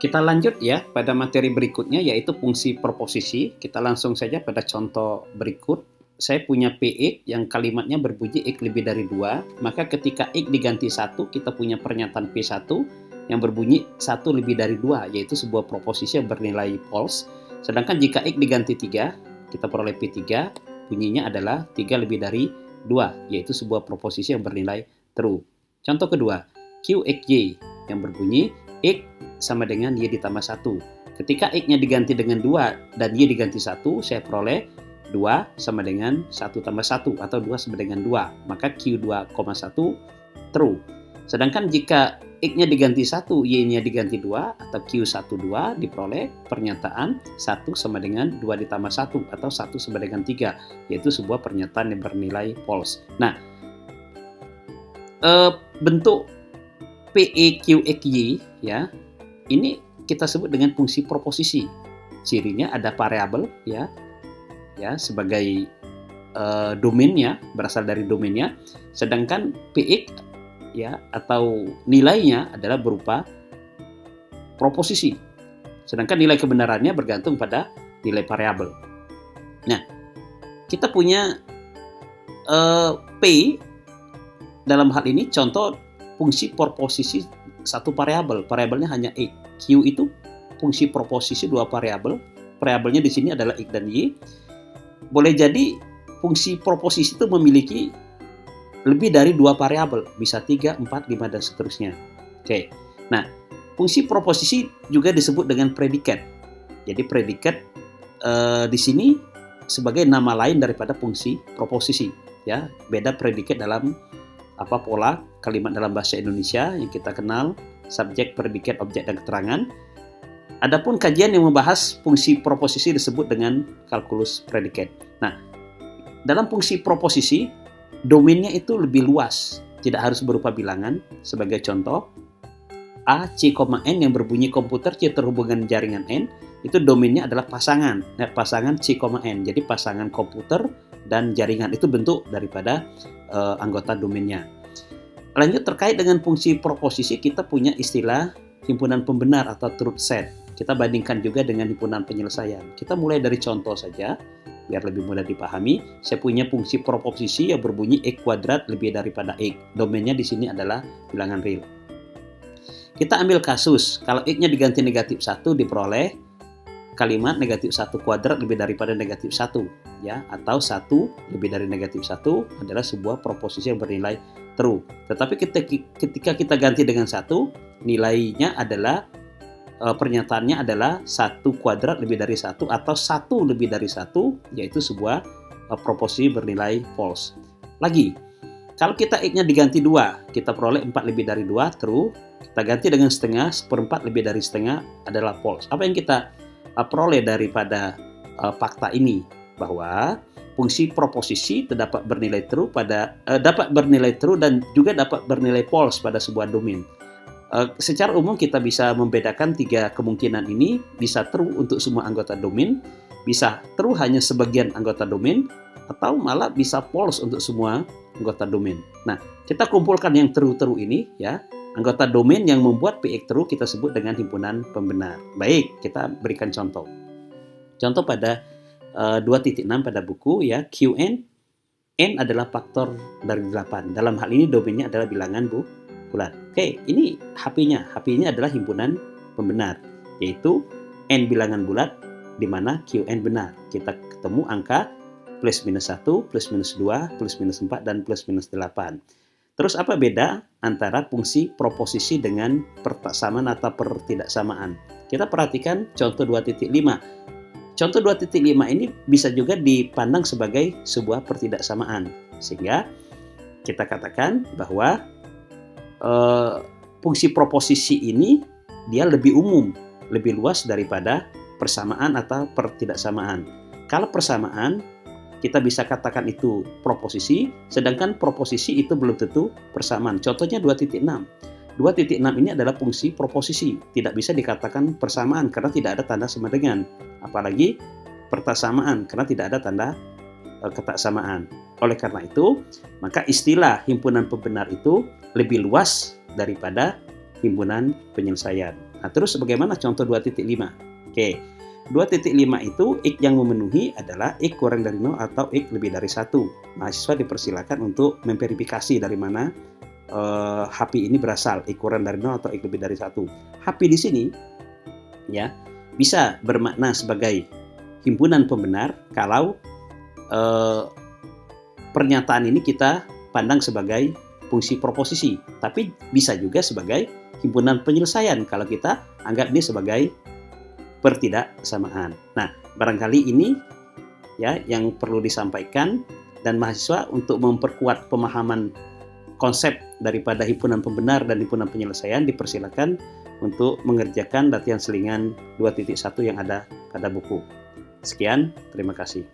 Kita lanjut ya pada materi berikutnya yaitu fungsi proposisi. Kita langsung saja pada contoh berikut. Saya punya PX yang kalimatnya berbunyi X lebih dari 2, maka ketika X diganti 1, kita punya pernyataan P1 yang berbunyi 1 lebih dari 2, yaitu sebuah proposisi yang bernilai false. Sedangkan jika X diganti 3, kita peroleh P3, bunyinya adalah 3 lebih dari 2, yaitu sebuah proposisi yang bernilai true. Contoh kedua, QXY yang berbunyi X sama dengan Y ditambah 1. Ketika X-nya diganti dengan 2 dan Y diganti 1, saya peroleh 2 sama dengan 1 tambah 1 atau 2 sama dengan 2. Maka Q2,1 true. Sedangkan jika X-nya diganti 1, Y-nya diganti 2 atau Q12 diperoleh pernyataan 1 sama dengan 2 ditambah 1 atau 1 sama dengan 3, yaitu sebuah pernyataan yang bernilai false. Nah, bentuk PEQXY ya, ini kita sebut dengan fungsi proposisi. Cirinya ada variabel ya sebagai domainnya, berasal dari domainnya. Sedangkan PX ya atau nilainya adalah berupa proposisi. Sedangkan nilai kebenarannya bergantung pada nilai variabel. Nah, kita punya P dalam hal ini contoh fungsi proposisi satu variabel. Variabelnya hanya X. Q itu fungsi proposisi dua variabel. Variabelnya di sini adalah X dan Y. Boleh jadi fungsi proposisi itu memiliki lebih dari dua variabel, bisa 3, 4, 5 dan seterusnya. Oke. Nah, fungsi proposisi juga disebut dengan predikat. Jadi predikat di sini sebagai nama lain daripada fungsi proposisi, ya. Beda predikat dalam pola kalimat dalam bahasa Indonesia yang kita kenal subjek, predikat, objek dan keterangan. Adapun kajian yang membahas fungsi proposisi disebut dengan kalkulus predikat. Nah, dalam fungsi proposisi, domainnya itu lebih luas, tidak harus berupa bilangan. Sebagai contoh, A, C, N yang berbunyi komputer C terhubungan jaringan N, itu domainnya adalah pasangan, pasangan C, N. Jadi pasangan komputer dan jaringan itu bentuk daripada anggota domainnya. Lanjut terkait dengan fungsi proposisi, kita punya istilah himpunan pembenar atau truth set. Kita bandingkan juga dengan himpunan penyelesaian. Kita mulai dari contoh saja, biar lebih mudah dipahami. Saya punya fungsi proposisi yang berbunyi X kuadrat lebih daripada X. Domainnya di sini adalah bilangan real. Kita ambil kasus, kalau X-nya diganti negatif 1 diperoleh kalimat negatif 1 kuadrat lebih daripada negatif 1. Ya, atau 1 lebih dari negatif 1 adalah sebuah proposisi yang bernilai true. Tetapi ketika kita ganti dengan 1, nilainya adalah pernyataannya adalah 1 kuadrat lebih dari 1 atau 1 lebih dari 1, yaitu sebuah proposisi bernilai false. Lagi, kalau kita X-nya diganti 2, kita peroleh 4 lebih dari 2, true. Kita ganti dengan setengah, seperempat lebih dari setengah adalah false. Apa yang kita peroleh daripada fakta ini? Bahwa fungsi proposisi dapat bernilai true dapat bernilai true dan juga dapat bernilai false pada sebuah domain. Secara umum kita bisa membedakan 3 kemungkinan ini, bisa true untuk semua anggota domain, bisa true hanya sebagian anggota domain, atau malah bisa false untuk semua anggota domain. Nah, kita kumpulkan yang true-true ini ya. Anggota domain yang membuat PX true kita sebut dengan himpunan pembenar. Baik, kita berikan contoh. Contoh pada 2.6 pada buku ya, QN, N adalah faktor dari 8. Dalam hal ini domainnya adalah bilangan bulat. Oke, ini HP-nya. HP-nya adalah himpunan pembenar, yaitu N bilangan bulat di mana QN benar. Kita ketemu angka plus minus 1, plus minus 2, plus minus 4, dan plus minus 8. Terus apa beda antara fungsi proposisi dengan persamaan atau pertidaksamaan? Kita perhatikan contoh 2.5. Contoh 2.5 ini bisa juga dipandang sebagai sebuah pertidaksamaan. Sehingga kita katakan bahwa fungsi proposisi ini dia lebih umum, lebih luas daripada persamaan atau pertidaksamaan. Kalau persamaan, kita bisa katakan itu proposisi, sedangkan proposisi itu belum tentu persamaan. Contohnya 2.6. 2.6 ini adalah fungsi proposisi, tidak bisa dikatakan persamaan karena tidak ada tanda sama dengan, apalagi pertasamaan karena tidak ada tanda ketaksamaan. Oleh karena itu, maka istilah himpunan pembenar itu lebih luas daripada himpunan penyelesaian. Nah, terus bagaimana contoh 2.5? Oke, 2.5 itu X yang memenuhi adalah X kurang dari 0 atau X lebih dari 1. Mahasiswa dipersilakan untuk memverifikasi dari mana HPI ini berasal, X kurang dari 0 atau X lebih dari 1. HPI di sini ya bisa bermakna sebagai himpunan pembenar kalau pernyataan ini kita pandang sebagai fungsi proposisi, tapi bisa juga sebagai himpunan penyelesaian kalau kita anggap ini sebagai pertidaksamaan. Nah, barangkali ini ya yang perlu disampaikan, dan mahasiswa untuk memperkuat pemahaman konsep daripada himpunan pembenar dan himpunan penyelesaian dipersilakan untuk mengerjakan latihan selingan 2.1 yang ada pada buku. Sekian, terima kasih.